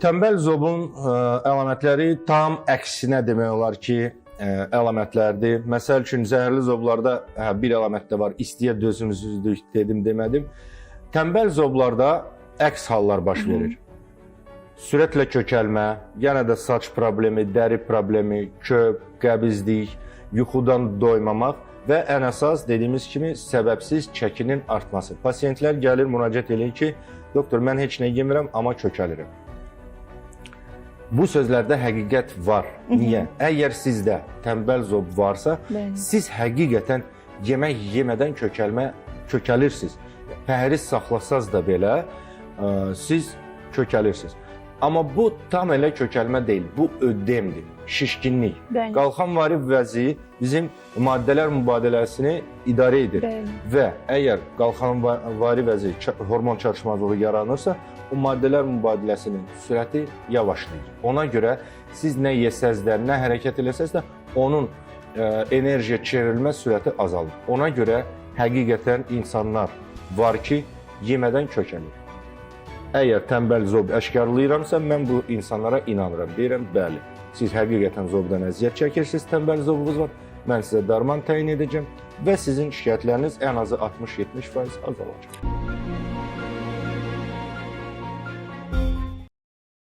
Tənbəl zobun əlamətləri tam əksinə demək olar ki, əlamətlərdir. Məsəl üçün, zəhərli zoblarda bir əlamət də var, istiyə dözümsüzlük dedim, demədim. Tənbəl zoblarda əks hallar baş verir. Sürətlə kökəlmə, yenə də saç problemi, dəri problemi, köp, qəbizlik, yuxudan doymamaq və ən əsas dediyimiz kimi səbəbsiz çəkinin artması. Pasiyentlər gəlir, müraciət edir ki, doktor, mən heç nə yemirəm, amma kökəlirəm. Bu sözlərdə həqiqət var. Niyə? Əgər sizdə tənbəl zob varsa, siz həqiqətən yemək yemədən kökəlirsiniz. Pəhriz saxlasaz da belə, siz kökəlirsiniz. Amma bu tam elə kökəlmə deyil, bu ödemdir, şişkinlik. Qalxanvari vəzi bizim maddələr mübadiləsini idarə edir. Və əgər qalxanvari vəzi, hormon çatışmazlığı yaranırsa, o maddələr mübadiləsinin sürəti yavaşlayır. Ona görə siz nə yesəz də, nə hərəkət eləsəz də, onun enerjiyə çevrilmə sürəti azalır. Ona görə həqiqətən insanlar var ki, yemədən kökəlir. Əgər tənbəl zob əşkarlayıramsa, mən bu insanlara inanıram. Deyirəm, bəli, siz həqiqətən zobdan əziyyət çəkirsiniz, tənbəl zobunuz var, mən sizə dərman təyin edəcəm və sizin şikayətləriniz ən azı 60-70% azalacaq.